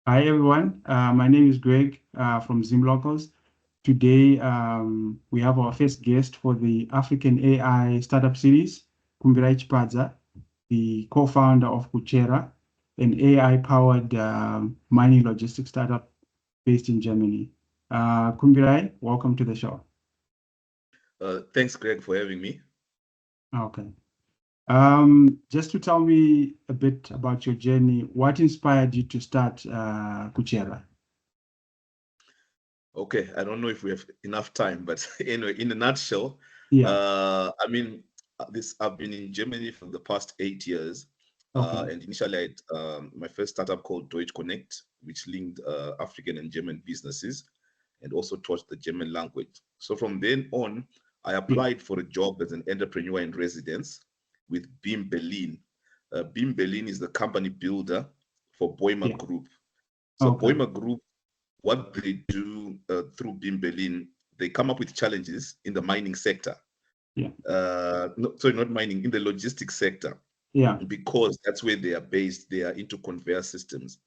Hi everyone, my name is Greg from Zimlocals. Today we have our first guest for the African AI Startup Series, Kumbirai Chipadza, the co-founder of Kuchera, an AI-powered mining logistics startup based in Germany. Kumbirai, welcome to the show. Thanks, Greg, for having me. Okay. Just to tell me a bit about your journey, what inspired you to start Kuchera? Okay, I don't know if we have enough time, but anyway, in a nutshell, Yeah. this I've been in Germany for the past 8 years, Okay. and initially I had my first startup called Deutsch Connect, which linked African and German businesses, and also taught the German language. So from then on, I Yeah. applied for a job as an entrepreneur in residence with BIM Berlin. BIM Berlin is the company builder for Boima Yeah. Group. So Okay. Boima Group, what they do through BIM Berlin, they come up with challenges in the mining sector. Yeah. No, sorry, not mining, in the logistics sector, Yeah. because that's where they are based. They are into conveyor systems.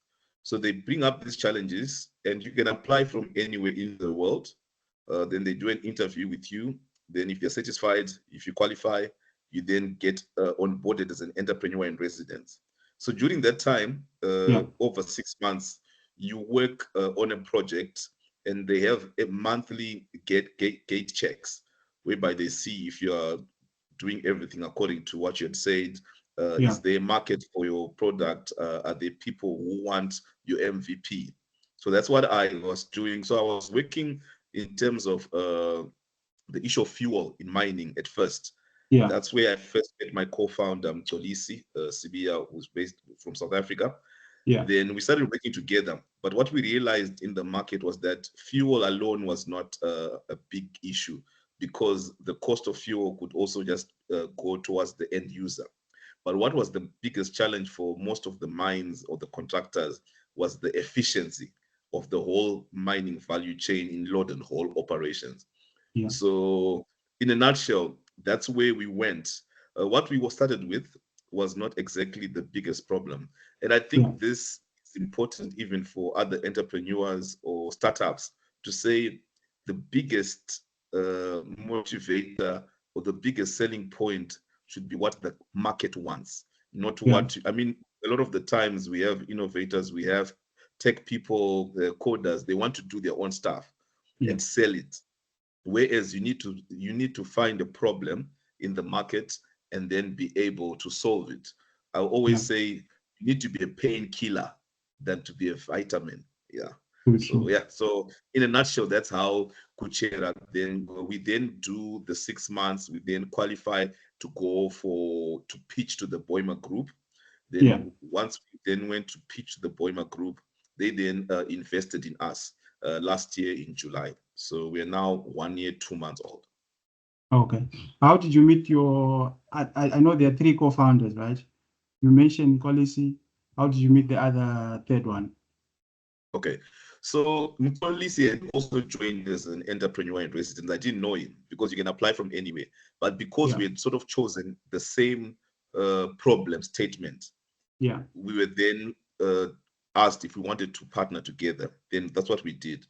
So they bring up these challenges, and you can apply from anywhere in the world. Then they do an interview with you. Then, if you're satisfied, if you qualify, you then get onboarded as an entrepreneur in residence. So during that time, Yeah. over 6 months, you work on a project, and they have a monthly gate checks, whereby they see if you are doing everything according to what you had said. Yeah. Is there a market for your product? Are there people who want your MVP? So that's what I was doing. So I was working in terms of the issue of fuel in mining at first. Yeah. That's where I first met my co-founder, Tolisi Sibia, who's based from South Africa. Yeah. Then we started working together. But what we realized in the market was that fuel alone was not a big issue, because the cost of fuel could also just go towards the end user. But what was the biggest challenge for most of the mines or the contractors was the efficiency of the whole mining value chain in load and haul operations. Yeah. So, in a nutshell, that's where we went. What we were started with was not exactly the biggest problem. And I Yeah. think this is important even for other entrepreneurs or startups to say the biggest motivator or the biggest selling point should be what the market wants, not Yeah. what, I mean, a lot of the times we have innovators, we have tech people, coders, they want to do their own stuff Yeah. and sell it, whereas you need to find a problem in the market and then be able to solve it. I Yeah. always say you need to be a painkiller than to be a vitamin. Yeah. True. So True. yeah, so in a nutshell, that's how Kuchera, then we then do the 6 months, we then qualify to go for to pitch to the Boima group. Yeah. Then once we then went to pitch to the Boima group, they then invested in us last year in July. So we are now 1 year, 2 months old. Okay. How did you meet your? I know there are three co-founders, right? You mentioned Kolisi. How did you meet the other third one? Okay. So Mtolisi had also joined as an entrepreneur in residence. I didn't know him because you can apply from anywhere. But because Yeah. we had sort of chosen the same problem statement, Yeah. we were then asked if we wanted to partner together. Then that's what we did.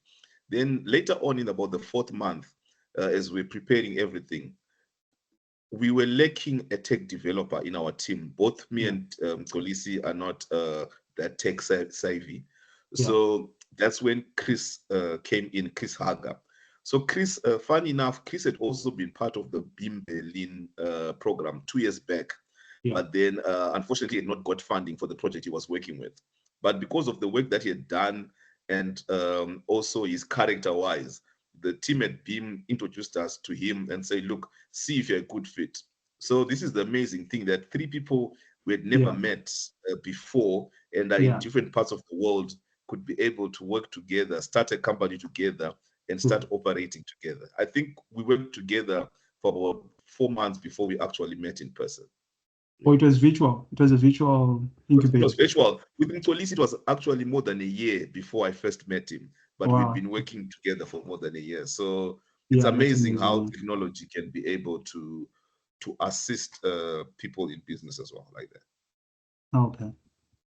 Then later on, in about the fourth month, as we're preparing everything, we were lacking a tech developer in our team. Both me Yeah. and Kolisi are not that tech savvy. Yeah. So that's when Chris came in, Chris Hager. So Chris, funny enough, Chris had also been part of the BIM Berlin program 2 years back, Yeah. but then unfortunately had not got funding for the project he was working with. But because of the work that he had done, and also his character-wise, the team at BIM introduced us to him and say, look, see if you're a good fit. So this is the amazing thing, that three people we had never Yeah. met before and are in Yeah. different parts of the world could be able to work together, start a company together, and True. start operating together. I think we worked together for about 4 months before we actually met in person. Oh, it was virtual. It was a virtual It was incubator. virtual. With Mtolisi, it was actually more than a year before I first met him, but we've Wow. been working together for more than a year. So it's Yeah, that's amazing how amazing. technology can be able to assist people in business as well, like that. Okay.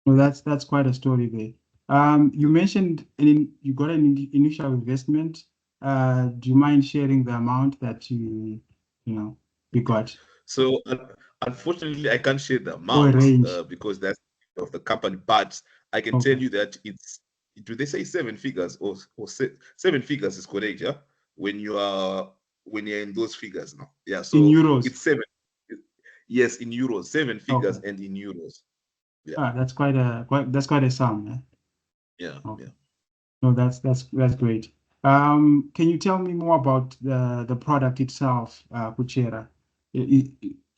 No, that's quite a story there. You mentioned you got an initial investment. Do you mind sharing the amount that you got? So unfortunately, I can't share the Or a amount range? because that's of the company. But I can tell Okay. you that it's. Do they say seven figures seven figures is correct? Yeah, when you are when you're in those figures now. Yeah, In so euros. it's seven. Yes, in euros, seven figures Okay. and in euros. Yeah, That's quite a sum. Yeah? yeah, Okay. yeah. No, that's great. Can you tell me more about the product itself, Kuchera?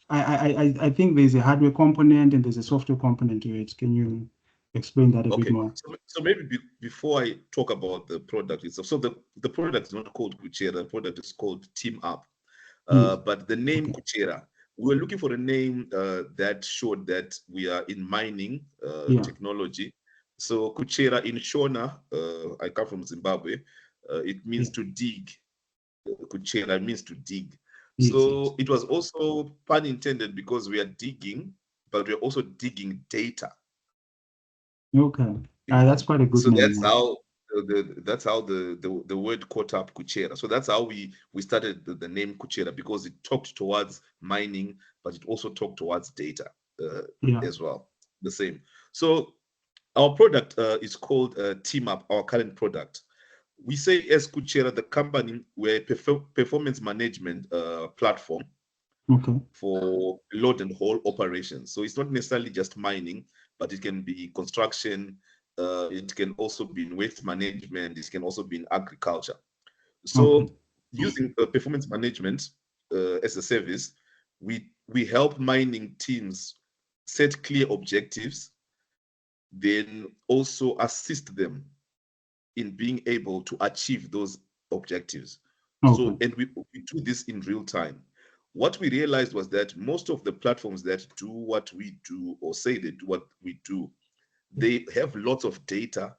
I think there's a hardware component and there's a software component to it. Can you explain that a bit Okay, more? so maybe before I talk about the product itself, so the product is not called Kuchera, the product is called Team Up. Yes. But the name Okay. Kuchera, we were looking for a name that showed that we are in mining Yeah. technology. So Kuchera in Shona, I come from Zimbabwe, it Yeah. means to dig. Kuchera means to dig. Yes. Yes. So it was also pun intended because we are digging, but we're also digging data. Okay. You That's know, quite a good so name. that's how that's how the word caught up Kuchera. So that's how we started the name Kuchera because it talked towards mining, but it also talked towards data uh, Yeah. as well. The same. So our product is called Team Up. Our current product. We say as Kuchera, the company, we're a performance management platform Okay. for load and haul operations. So it's not necessarily just mining, but it can be construction. It can also be in waste management. It can also be in agriculture. Okay. So using performance management as a service, we help mining teams set clear objectives, then also assist them in being able to achieve those objectives. Okay. So, and we do this in real time. What we realized was that most of the platforms that do what we do or say they do what we do, they have lots of data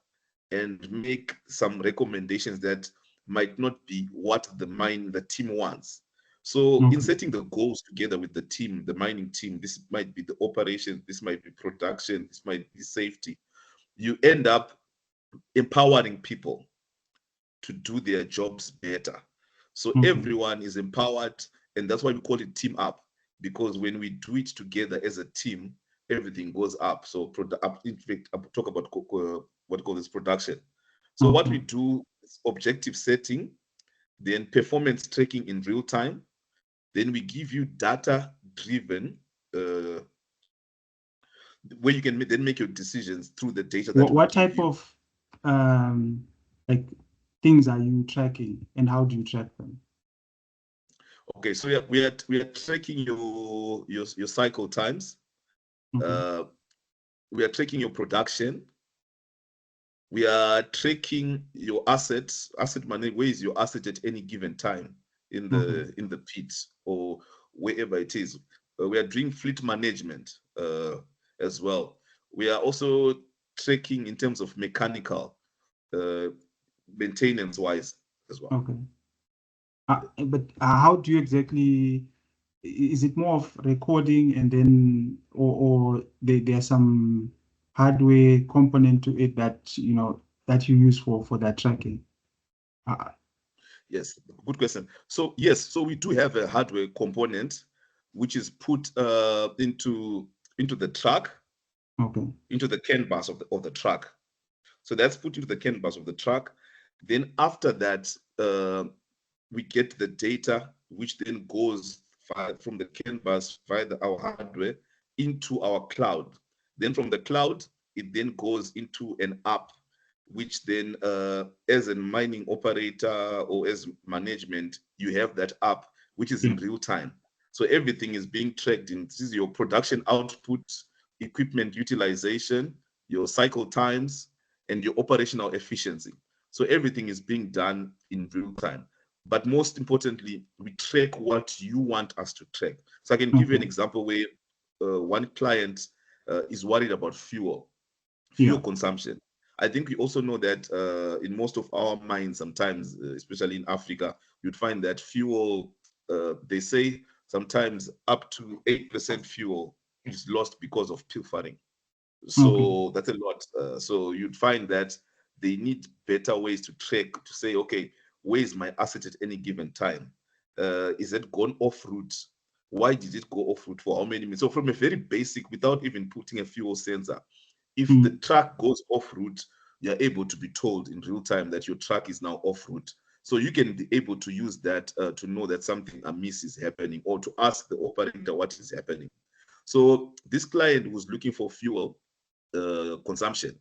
and make some recommendations that might not be what the team wants. So in Okay. setting the goals together with the team, the mining team, this might be the operation, this might be production, this might be safety. You end up empowering people to do their jobs better. So Okay. everyone is empowered, and that's why we call it team up, because when we do it together as a team, everything goes up. So in fact, I'll talk about what we call this production. So what Okay. we do is objective setting, then performance tracking in real time. Then we give you data driven, uh, where you can then make your decisions through the data that we What give type you. of like things are you tracking and how do you track them? Okay, so we are tracking your cycle times. Okay. Uh, we are tracking your production. We are tracking your asset management. Where is your asset at any given time in Okay. the pit or wherever it is? We are doing fleet management as well. We are also tracking in terms of mechanical uh, maintenance wise as well. Okay. But how do you exactly, is it more of recording and then, or there's some hardware component to it that, that you use for that tracking? Uh, Yes, good question. So yes, so we do have a hardware component which is put into the truck, okay. into the CAN bus of the truck. So that's put into the CAN bus of the truck. Then after that, we get the data, which then goes from the CAN bus via our hardware into our cloud. Then from the cloud, it then goes into an app, which then, as a mining operator or as management, you have that app, which is Yeah. in real time. So everything is being tracked in. This is your production output, equipment utilization, your cycle times, and your operational efficiency. So everything is being done in real time. But most importantly, we track what you want us to track. So I can give you an Okay. example where one client is worried about Yeah. fuel consumption. I think we also know that in most of our mines, sometimes, especially in Africa, you'd find that fuel, they say sometimes up to 8% fuel is lost because of pilfering. Okay. So that's a lot. So you'd find that they need better ways to track, to say, okay, where is my asset at any given time? Is it gone off route? Why did it go off route? For how many minutes? So from a very basic, without even putting a fuel sensor, if the Mm. truck goes off route, you're able to be told in real time that your truck is now off route. So you can be able to use that to know that something amiss is happening, or to ask the operator what is happening. So this client was looking for fuel consumption.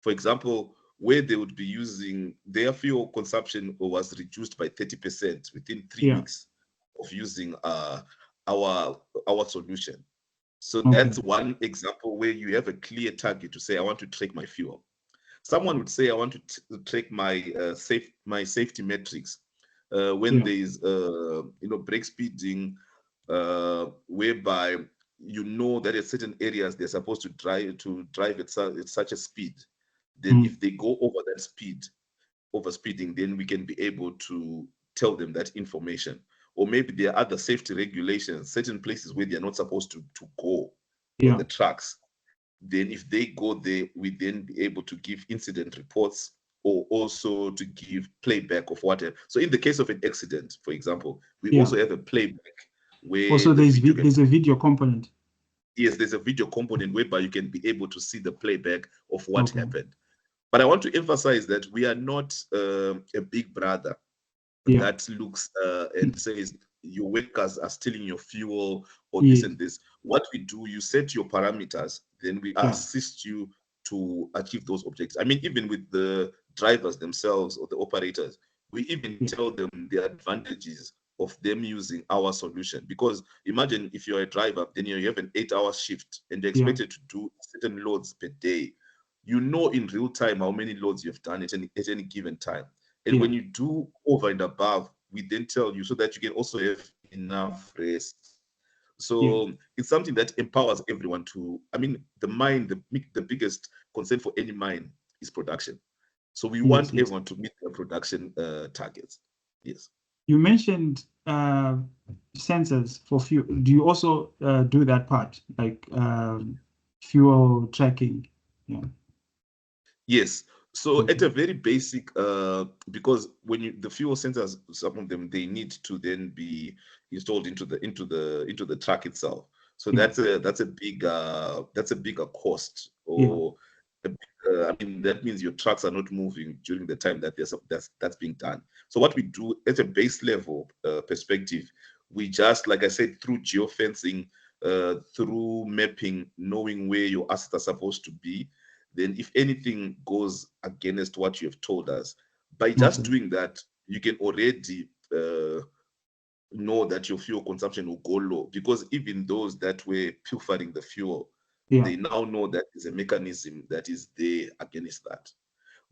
For example, where they would be using their fuel consumption was reduced by 30% within three Yeah. weeks of using our solution. So Okay. that's one example where you have a clear target to say, I want to track my fuel. Someone would say, I want to track my my safety metrics. When Yeah. there is brake speeding, whereby you know that at certain areas they're supposed to drive at such a speed. Then Mm. if they go over that speed, over speeding, then we can be able to tell them that information. Or maybe there are other safety regulations, certain places where they're not supposed to go on Yeah. the tracks. Then if they go there, we then be able to give incident reports, or also to give playback of whatever. So in the case of an accident, for example, we Yeah. also have a playback where Also, the video can, there's a video component. yes, there's a video component whereby you can be able to see the playback of what Okay. happened. But I want to emphasize that we are not a big brother Yeah. that looks and says your workers are stealing your fuel or this Yeah. and this. What we do, you set your parameters, then we Yeah. assist you to achieve those objectives. I mean, even with the drivers themselves or the operators, we even Yeah. tell them the advantages of them using our solution. Because imagine if you're a driver, then you have an 8-hour shift and you're Yeah. expected to do certain loads per day. You know in real time how many loads you've done at any given time. And Yeah. when you do over and above, we then tell you so that you can also have enough rest. Yeah. So it's something that empowers everyone to, I mean, the mind, the biggest concern for any mind is production. So we Yes. want Yes. everyone to meet their production targets. Yes. You mentioned sensors for fuel. Do you also do that part, like fuel tracking? Yeah. Yes. So at Okay. a very basic, because when you the fuel sensors, some of them they need to then be installed into the truck itself. So Yeah. that's a bigger cost, Yeah. or I mean that means your trucks are not moving during the time that that's being done. So what we do at a base level perspective, we just, like I said, through geofencing, through mapping, knowing where your assets are supposed to be, then if anything goes against what you have told us, by just Okay. doing that, you can already know that your fuel consumption will go low, because even those that were pilfering the fuel, Yeah. they now know that there's a mechanism that is there against that.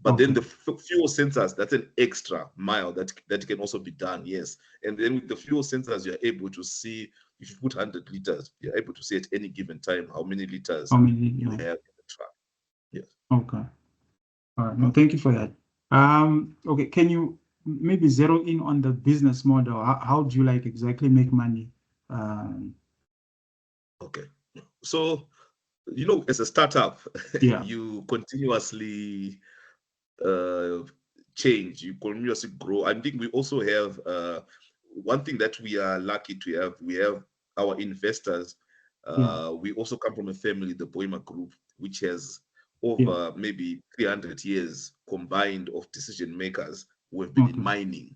But then Okay. the fuel sensors, that's an extra mile that can also be done, yes. And then with the fuel sensors, you're able to see, if you put 100 liters, you're able to see at any given time how many liters How many? you Yeah. have in the truck. Yes. Okay. All right. No, thank you for that. Okay. Can you maybe zero in on the business model? How do you like exactly make money? Um, Okay. So, as a startup, yeah. you continuously uh, change, you continuously grow. I think we also have one thing that we are lucky to have. We have our investors. Yeah. We also come from a family, the Boima Group, which has Yeah. over maybe 300 years combined of decision makers who have been in Okay. mining.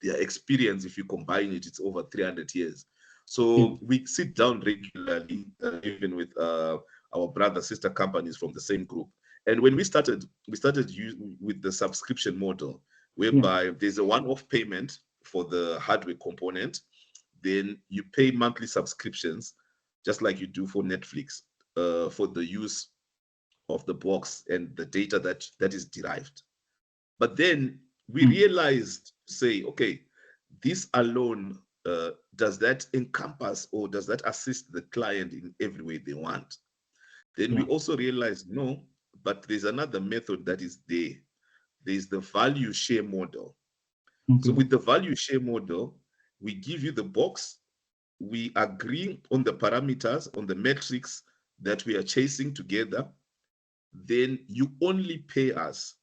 Their experience, if you combine it, it's over 300 years. Yeah. So we sit down regularly, even with our brother, sister companies from the same group. And when we started with the subscription model, Yeah. whereby there's a one-off payment for the hardware component, then you pay monthly subscriptions, just like you do for Netflix, for the use of the box and the data that is derived. But then we Mm. realized, say, okay, this alone, does that encompass or does that assist the client in every way they want? Then we Yeah. also realized, no, but there's another method that is there. There's the value share model. So Okay. with the value share model, we give you the box, we agree on the parameters, on the metrics that we are chasing together, then you only pay us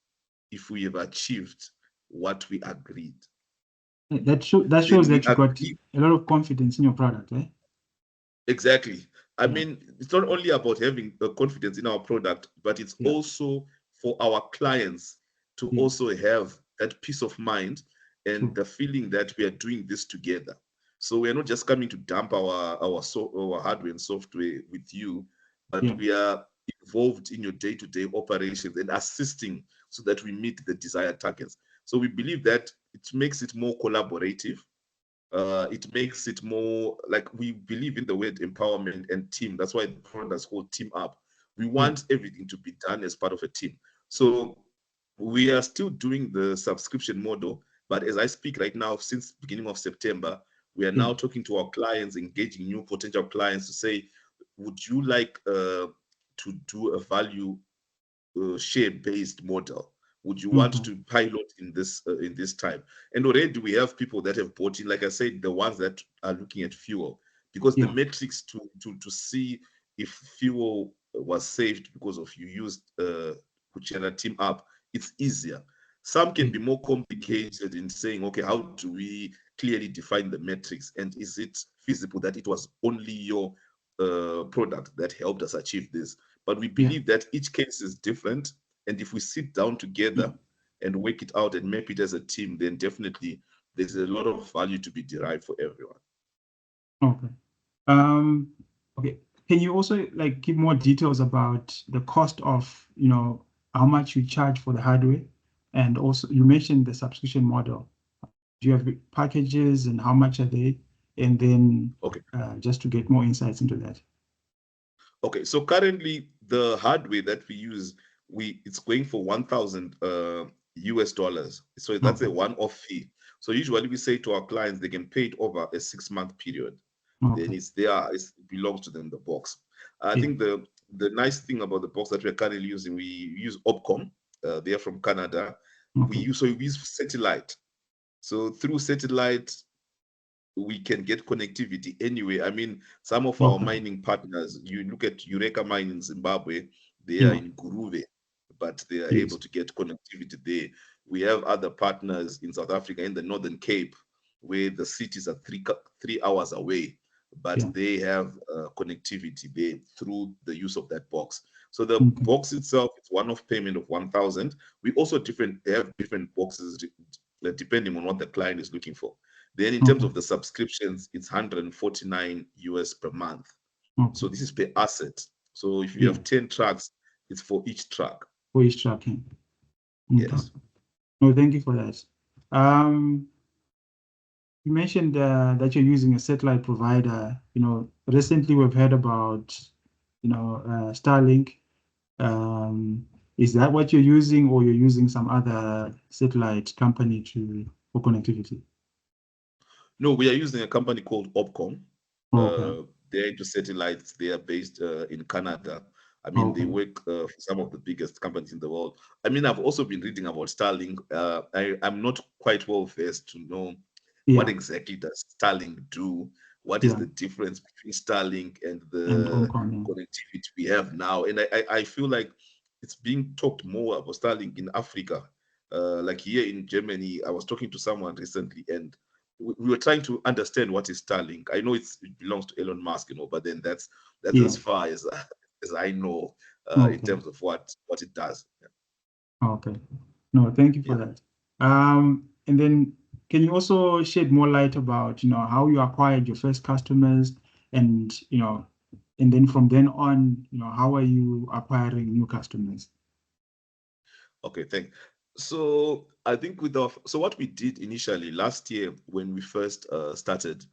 if we have achieved what we agreed. That Then shows we that you got agree. a lot of confidence in your product, eh? Exactly. I Yeah, mean, it's not only about having confidence in our product, but it's yeah, also for our clients to yes, also have that peace of mind and true. the feeling that we are doing this together. So we are not just coming to dump our hardware and software with you, but Yeah, we are involved in your day-to-day operations and assisting so that we meet the desired targets. So we believe that it makes it more collaborative. It makes it more like we believe in the word empowerment and team. That's why the product is called Team Up. We yeah, want everything to be done as part of a team. So we are still doing the subscription model, but as I speak right now, since beginning of September, we are yeah, now talking to our clients, engaging new potential clients to say, would you like to do a value share-based model? Would you want okay, to pilot in this time? And already we have people that have bought in, like I said, the ones that are looking at fuel, because the yeah, metrics to see if fuel was saved because of you used Kuchera Team Up, it's easier. Some can yeah, be more complicated in saying, okay, how do we clearly define the metrics, and is it feasible that it was only your product that helped us achieve this? But we yeah, believe that each case is different. And if we sit down yeah. together and work it out and map it as a team, then definitely there's a lot of value to be derived for everyone. Okay. Um, okay. Can you also like give more details about the cost of, how much you charge for the hardware? And also you mentioned the subscription model. Do you have packages and how much are they? And then Okay. just to get more insights into that. Okay. So currently the hardware that we use, it's going for 1,000 US dollars. So that's Okay. a one-off fee. So usually we say to our clients they can pay it over a 6-month period. Then Okay. it's there, it belongs to them, the box. I Yeah. think the nice thing about the box that we're currently using, we use Opcom. They're from Canada. Okay. We use satellite. So through satellite, we can get connectivity anyway. I mean, some of our Okay. mining partners, you look at Eureka Mine in Zimbabwe, they are Yeah. in Guruve, but they are able Yes. to get connectivity there. We have other partners in South Africa, in the Northern Cape, where the cities are 3 hours away, but Yeah. they have connectivity there through the use of that box. So the Okay. box itself is one-off payment of 1,000. We also have different boxes depending on what the client is looking for. Then in terms Okay. of the subscriptions, it's 149 US per month. Okay. So this is per asset. So if you Yeah. have 10 trucks, it's for each truck. Voice tracking. Okay. Yes. No, thank you for that. Um, You mentioned that you're using a satellite provider. Recently we've heard about, Starlink. Um, is that what you're using, or you're using some other satellite company for connectivity? No, we are using a company called Opcom. Okay. They're into satellites. They are based in Canada. I mean, they Okay. work for some of the biggest companies in the world. I mean, I've also been reading about Starlink. I'm not quite well versed to know what Yeah. exactly does Starlink do. What is Yeah. the difference between Starlink and And the Omcom. connectivity we have now? And I feel like it's being talked more about Starlink in Africa. Like here in Germany, I was talking to someone recently, and we were trying to understand what is Starlink. I know it belongs to Elon Musk, but then that's Yeah. as far as I know in Okay. terms of what it does. Okay. No, thank you for Yeah. that. And then can you also shed more light about, how you acquired your first customers and, and then from then on, how are you acquiring new customers? Okay, thank. So I think so what we did initially last year when we first started,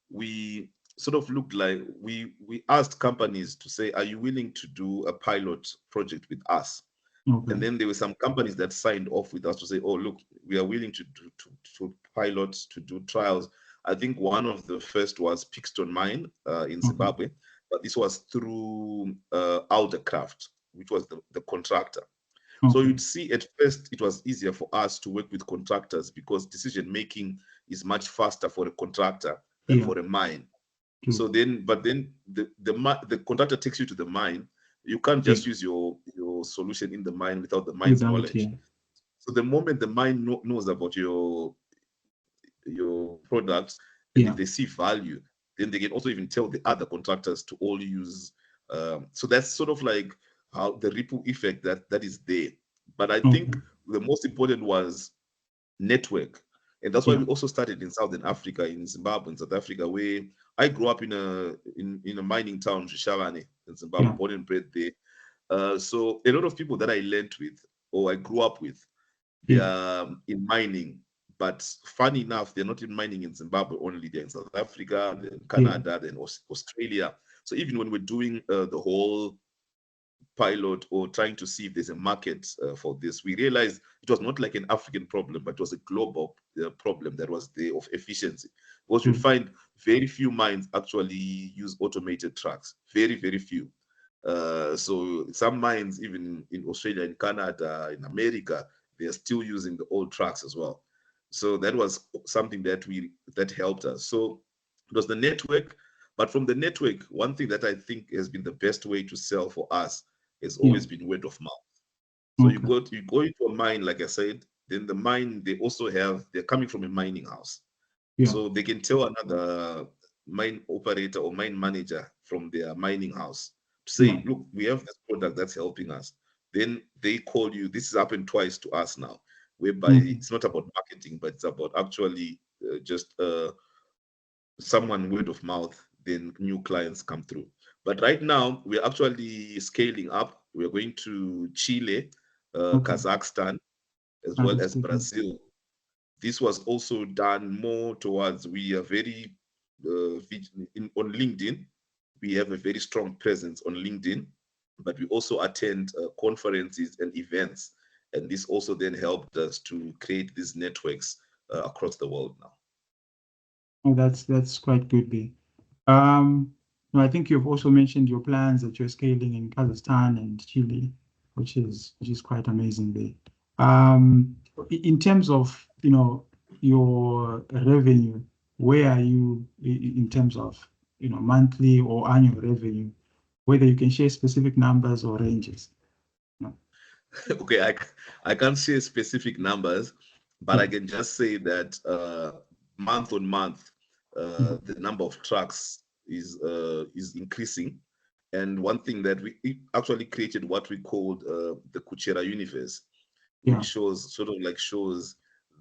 we sort of looked like we asked companies to say, are you willing to do a pilot project with us? Okay. And then there were some companies that signed off with us to say, oh, look, we are willing to do to pilot, to do trials. I think one of the first was Pixton Mine in Okay. Zimbabwe, but this was through Aldercraft, which was the contractor. So Okay. you'd see at first it was easier for us to work with contractors because decision making is much faster for a contractor than Yeah. for a mine. So then, but then the contractor takes you to the mine. You can't just use your solution in the mine without the mine's knowledge. So the moment the mine knows about your products, and if they see value, then they can also even tell the other contractors to all use. So that's sort of like how the ripple effect that is there. But I think the most important was network, and that's why we also started in Southern Africa, in Zimbabwe, in South Africa, where I grew up in a mining town, Shishalane, in Zimbabwe, born and bred there. So a lot of people that I learned with or I grew up with, they are in mining. But funny enough, they're not in mining in Zimbabwe only. They're in South Africa, they're in Canada, then Australia. So even when we're doing the whole pilot or trying to see if there's a market for this, we realized it was not like an African problem, but it was a global problem that was there of efficiency. Because you'd find very few mines actually use automated trucks, very, very few. So some mines, even in Australia, in Canada, in America, they are still using the old trucks as well. So that was something that helped us. So it was the network, but from the network, one thing that I think has been the best way to sell for us has always been word of mouth. So you go into a mine, like I said, then the mine, they're coming from a mining house. So they can tell another mine operator or mine manager from their mining house to say, look, we have this product that's helping us. Then they call you. This has happened twice to us now, whereby it's not about marketing, but it's about actually just someone word of mouth, then new clients come through. But right now, we're actually scaling up. We're going to Chile, Kazakhstan, as well as Brazil. This was also done more towards, we are very on LinkedIn. We have a very strong presence on LinkedIn, but we also attend conferences and events. And this also then helped us to create these networks across the world now. Oh, that's quite good, B. I think you've also mentioned your plans that you're scaling in Kazakhstan and Chile, which is quite amazing there. In terms of your revenue, where are you in terms of monthly or annual revenue? Whether you can share specific numbers or ranges. Okay, I can't share specific numbers, but I can just say that month on month, the number of trucks is increasing. And one thing that we actually created what we called the Kuchera universe, which shows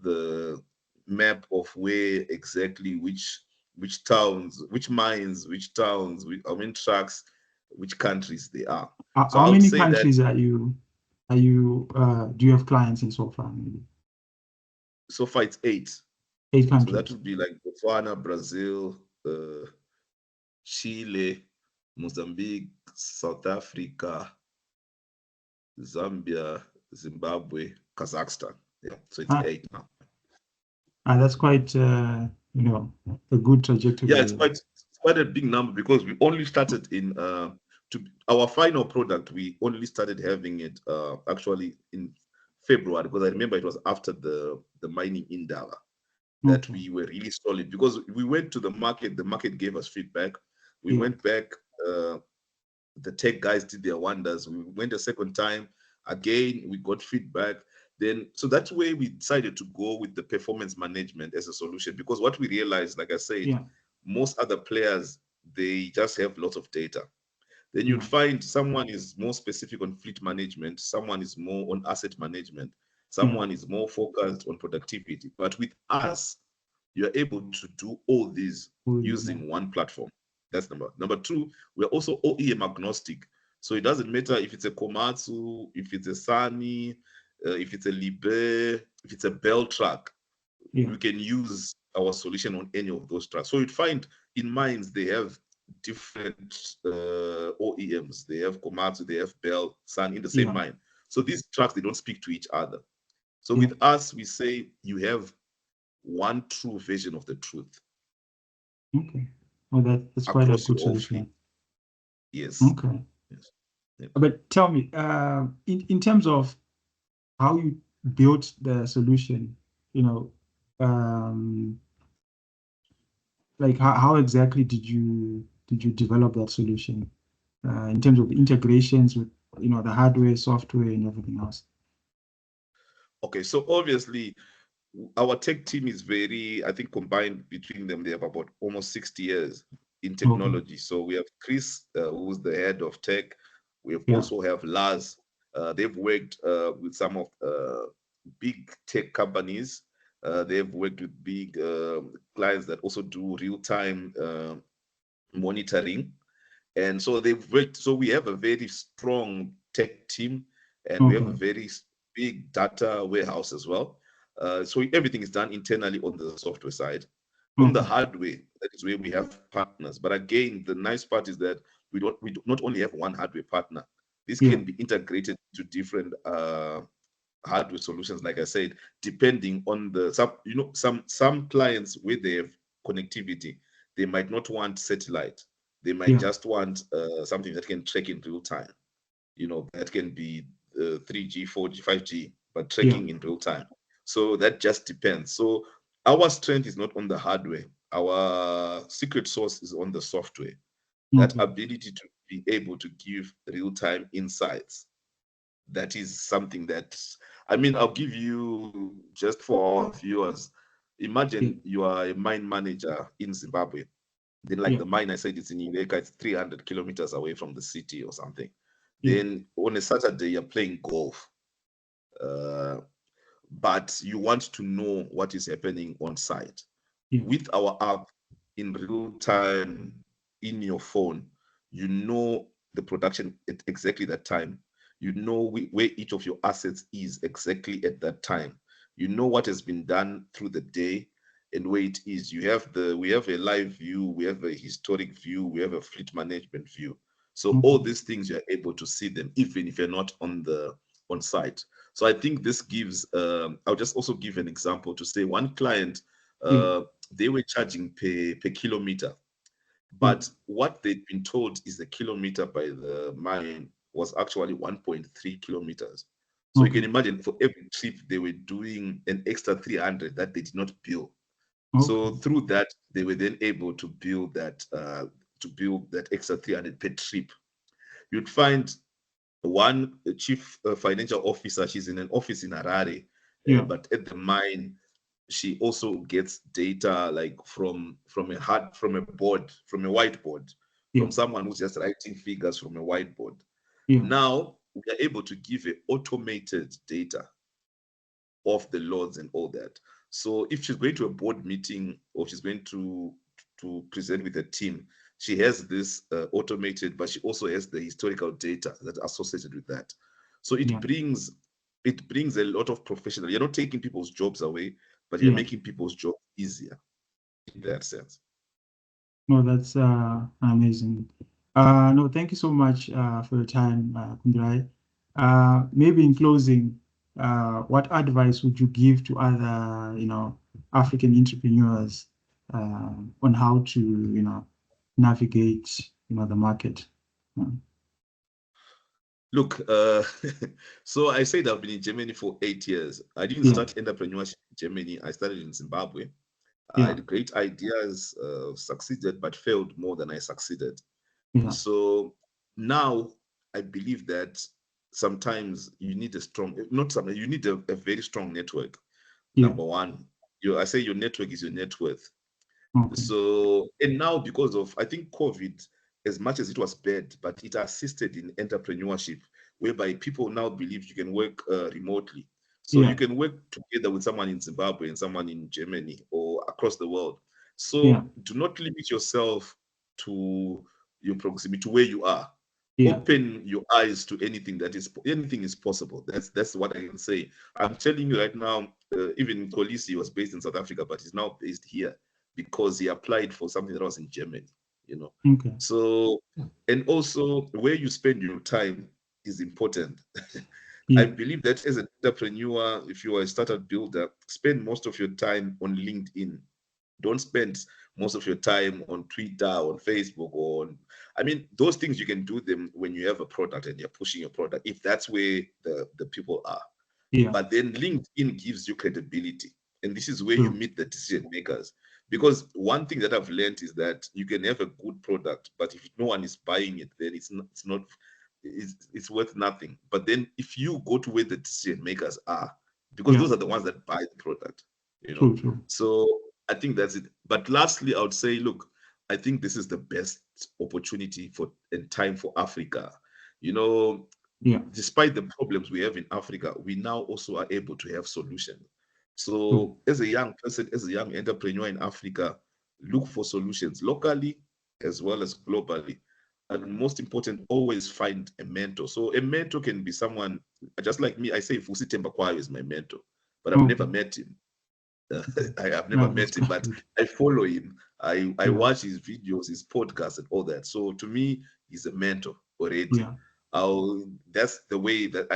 the map of where exactly which towns, which mines, which towns, trucks, which countries they are. So How I would many say countries that do you have clients in so far? Maybe? So far it's 8. 8 countries. So that would be like Botswana, Brazil, Chile, Mozambique, South Africa, Zambia, Zimbabwe, Kazakhstan. Yeah, so it's 8 now. That's quite a good trajectory. Yeah, it's quite a big number because we only started in our final product. We only started having it actually in February, because I remember it was after the mining Indaba that we were really solid, because we went to the market gave us feedback. We went back, the tech guys did their wonders. We went a second time, again, we got feedback. Then, so that's where we decided to go with the performance management as a solution, because what we realized, like I said, most other players, they just have lots of data. Then you'd find someone is more specific on fleet management, someone is more on asset management, someone is more focused on productivity. But with us, you're able to do all these using one platform. That's number 2. We're also OEM agnostic. So it doesn't matter if it's a Komatsu, if it's a Sani, if it's a Libre, if it's a Bell truck, you can use our solution on any of those trucks. So you'd find in mines, they have different OEMs. They have Komatsu, they have Bell, Sun in the same mine. So these trucks, they don't speak to each other. So with us, we say you have one true version of the truth. Okay. Well, that's quite a good solution. Yes. Okay. Yes. Yep. But tell me, in terms of how you built the solution, like how exactly did you develop that solution in terms of integrations with the hardware, software, and everything else? Okay, so obviously our tech team is very, I think combined between them, they have about almost 60 years in Okay. technology. So we have Chris, who's the head of tech. We have Yeah. also have Lars. They've worked with some of big tech companies. They've worked with big clients that also do real-time monitoring. And so they've worked, so we have a very strong tech team, and we have a Okay. very big data warehouse as well. So everything is done internally on the software side. On the Okay. hardware, that is where we have partners. But again, the nice part is that we do not only have one hardware partner. This Yeah. can be integrated to different hardware solutions, like I said, depending on the some clients where they have connectivity, they might not want satellite. They might Yeah. just want something that can track in real time. That can be 3G, 4G, 5G, but Yeah. tracking in real time. So that just depends. So our strength is not on the hardware. Our secret sauce is on the software. That Okay. ability to be able to give real time insights, that is something that, I mean, I'll give you just for our viewers. Yeah. Imagine you are a mine manager in Zimbabwe. Then, like Yeah. the mine I said, it's in Ileka, it's 300 kilometers away from the city or something. Yeah. Then on a Saturday, you're playing golf. Uh, but you want to know what is happening on site. Yeah. With our app in real time in your phone, you know the production at exactly that time. You know where each of your assets is exactly at that time. You know what has been done through the day and where it is. We have a live view, we have a historic view, we have a fleet management view. So all Okay. these things you're able to see them even if you're not on site. So I think this gives, I'll just also give an example to say one client, Yeah. uh, they were charging per kilometer, Yeah. but what they'd been told is the kilometer by the mine was actually 1.3 kilometers. So you can Okay. imagine for every trip they were doing an extra 300 that they did not bill. Okay. So through that, they were then able to build that extra 300 per trip. You'd find one chief financial officer, she's in an office in Harare, Yeah. but at the mine, she also gets data like from a board, from a whiteboard, Yeah. from someone who's just writing figures from a whiteboard. Yeah. Now we are able to give a automated data of the loads and all that. So if she's going to a board meeting or she's going to present with a team, she has this automated, but she also has the historical data that are associated with that. So Yeah. it brings a lot of professional. You're not taking people's jobs away, but you're Yeah. making people's job easier in that sense. No, that's amazing. No, thank you so much for your time, Kumbirai. Maybe in closing, what advice would you give to other, African entrepreneurs on how to, navigate, the market? Yeah. Look, so I said I've been in Germany for 8 years. I didn't Yeah. start entrepreneurship in Germany. I started in Zimbabwe. I Yeah. had great ideas, succeeded, but failed more than I succeeded. Yeah. So now I believe that sometimes you need a strong, not something, you need a very strong network. Yeah. Number one, I say your network is your net worth. Okay. So, and now because of, I think COVID, as much as it was bad, but it assisted in entrepreneurship, whereby people now believe you can work remotely. So you Yeah. can work together with someone in Zimbabwe and someone in Germany or across the world. Yeah. So do not limit yourself to your proximity, to where you are. Yeah. Open your eyes to anything is possible. That's what I can say. I'm telling you right now. Even Kolisi was based in South Africa, but he's now based here because he applied for something that was in Germany, you know. Okay. So, and also where you spend your time is important. I Yeah. believe that as an entrepreneur, if you are a startup builder, spend most of your time on LinkedIn. Don't spend most of your time on Twitter, on Facebook, or on, I mean, those things you can do them when you have a product and you're pushing your product, if that's where the people are. Yeah. But then LinkedIn gives you credibility. And this is where you True. meet the decision makers. Because one thing that I've learned is that you can have a good product, but if no one is buying it, then it's worth nothing. But then if you go to where the decision makers are, because Yeah. those are the ones that buy the product, you know. True. True. So I think that's it. But lastly, I would say, look, I think this is the best opportunity for and time for Africa. You know, Yeah. despite the problems we have in Africa, we now also are able to have solutions. True. So, as a young person, as a young entrepreneur in Africa, look for solutions locally as well as globally. And most important, always find a mentor. So, a mentor can be someone just like me. I say Fusi Tembakwayo is my mentor, but I've never Okay. met him. Okay. I have never Yeah, that's met him, but good. I follow him. I Yeah. watch his videos, his podcasts, and all that. So to me, he's a mentor already. Yeah. That's the way that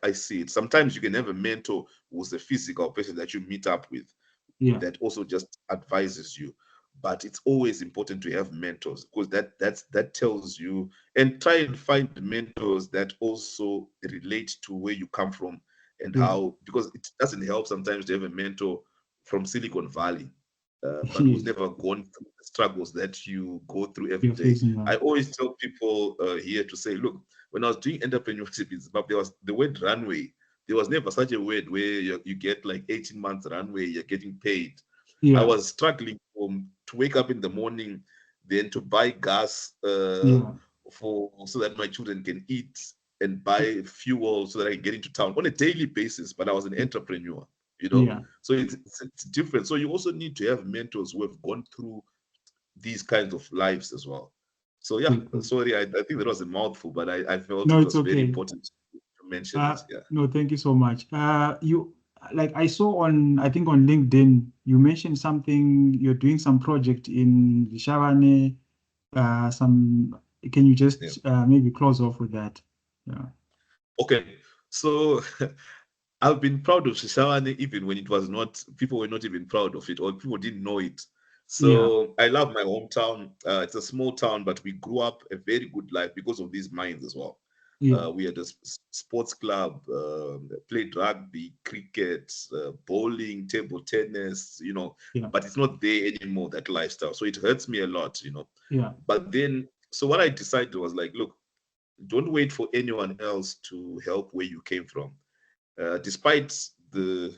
I see it. Sometimes you can have a mentor who's a physical person that you meet up with, Yeah. that also just advises you. But it's always important to have mentors, because that tells you, and try and find mentors that also relate to where you come from, and Yeah. how, because it doesn't help sometimes to have a mentor from Silicon Valley, but who's Yes. never gone through the struggles that you go through every You're day. facing I that. always tell people here to say, look, when I was doing entrepreneurship in Zimbabwe, there was the word runway. There was never such a word where you get like 18 months runway, you're getting paid. I Yeah. was struggling to wake up in the morning, then to buy gas Yeah. for so that my children can eat, and buy fuel so that I can get into town on a daily basis. But I was an entrepreneur, you know. Yeah. So it's different. So you also need to have mentors who have gone through these kinds of lives as well. So yeah, True. True. sorry, I think that was a mouthful, but I felt No, it it's was very okay. important to mention it. Yeah. No, thank you so much. You like I saw on I think on LinkedIn you mentioned something you're doing some project in Shavane. Some can you Yeah. just maybe close off with that? Yeah. Okay. So I've been proud of Shishawane even when it was not, people were not even proud of it, or people didn't know it. Yeah. So I love my hometown. It's a small town, but we grew up a very good life because of these mines as well. Yeah. We had a sports club, played rugby, cricket, bowling, table tennis, Yeah. but it's not there anymore, that lifestyle. So it hurts me a lot. Yeah. But then, so what I decided was like, look, don't wait for anyone else to help where you came from. Despite the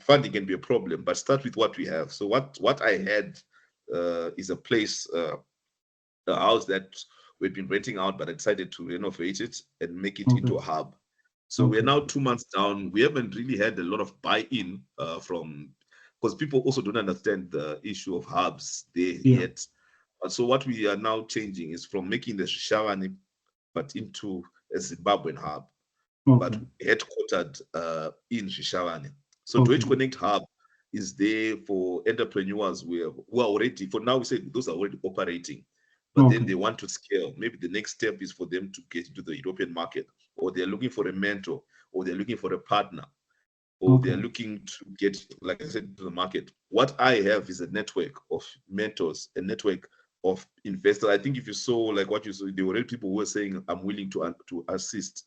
funding can be a problem, but start with what we have. So what I had is a place, a house that we've been renting out, but I decided to renovate it and make it Okay. into a hub. So we're Okay. now 2 months down. We haven't really had a lot of buy-in from, because people also don't understand the issue of hubs there Yeah. yet. So what we are now changing is from making the Shishawani but into a Zimbabwean hub, but Okay. headquartered in Shishavane. So Deutsche Okay. Connect Hub is there for entrepreneurs who are already, for now we say those are already operating, but then Okay. they want to scale. Maybe the next step is for them to get into the European market, or they're looking for a mentor, or they're looking for a partner, or they're Okay. looking to get, like I said, to the market. What I have is a network of mentors, a network of investors. I think if you saw like what you saw, there were already people who were saying, I'm willing to assist.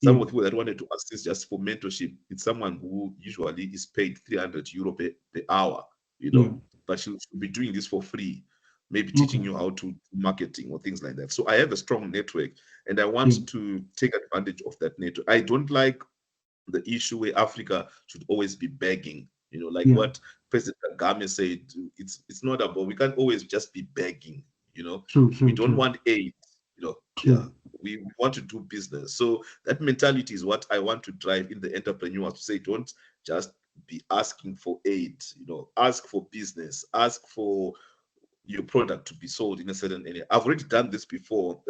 Some of Yeah. the people that wanted to assist just for mentorship, it's someone who usually is paid 300 euro per hour, Yeah. but she'll be doing this for free, maybe Okay. teaching you how to marketing or things like that. So I have a strong network, and I Yeah. want to take advantage of that network. I don't like the issue where Africa should always be begging. Like Yeah. what President Kagame said, it's not about, we can't always just be begging. True. We True. don't True. want aid. Yeah, True. we want to do business. So that mentality is what I want to drive in the entrepreneurs to say, don't just be asking for aid. Ask for business, ask for your product to be sold in a certain area. I've already done this before,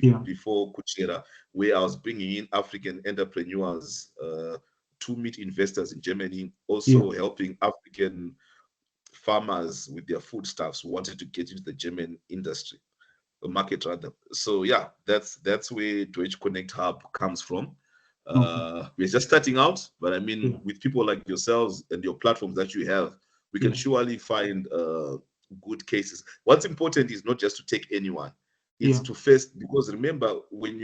Yeah. before Kuchera, where I was bringing in African entrepreneurs to meet investors in Germany, Yeah. also helping African farmers with their foodstuffs who wanted to get into the German industry, the market rather. So yeah, that's where Deutsche Connect Hub comes from. Okay. We're just starting out, but I mean, Yeah. with people like yourselves and your platforms that you have, we can Yeah. surely find good cases. What's important is not just to take anyone; it's Yeah. to first, because remember, when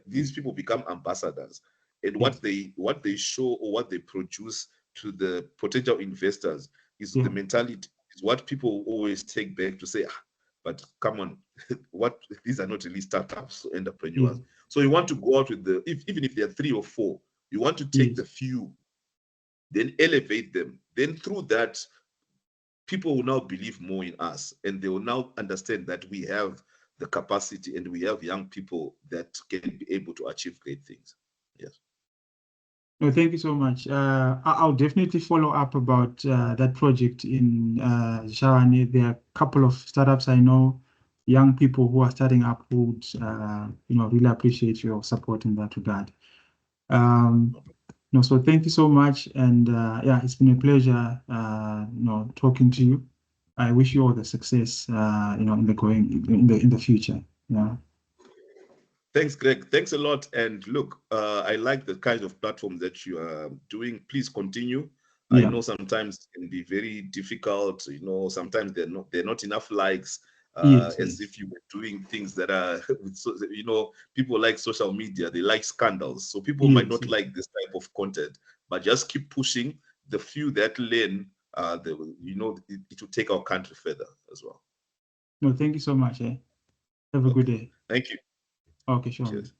these people become ambassadors, and Yeah. what they show or what they produce to the potential investors is Yeah. the mentality is what people always take back to say, but come on, what these are not really startups, Yes. entrepreneurs. So you want to go out with even if there are 3 or 4, you want to take Yes. the few, then elevate them. Then through that, people will now believe more in us, and they will now understand that we have the capacity and we have young people that can be able to achieve great things. Yes. No, thank you so much. I'll definitely follow up about that project in Shawani. There are a couple of startups I know, young people who are starting up who would, really appreciate your support in that regard. No, so thank you so much, and yeah, it's been a pleasure, talking to you. I wish you all the success, in the future. Yeah. Thanks, Greg. Thanks a lot. And look, I like the kind of platform that you are doing. Please continue. I Yeah. know sometimes it can be very difficult. Sometimes they're not enough likes, Yes. as Yes. if you were doing things that are, people like social media. They like scandals. So people might Yes. not Yes. like this type of content, but just keep pushing. The few that learn, it will take our country further as well. No, thank you so much. Have a good Okay. day. Thank you. Okay, sure. Cheers.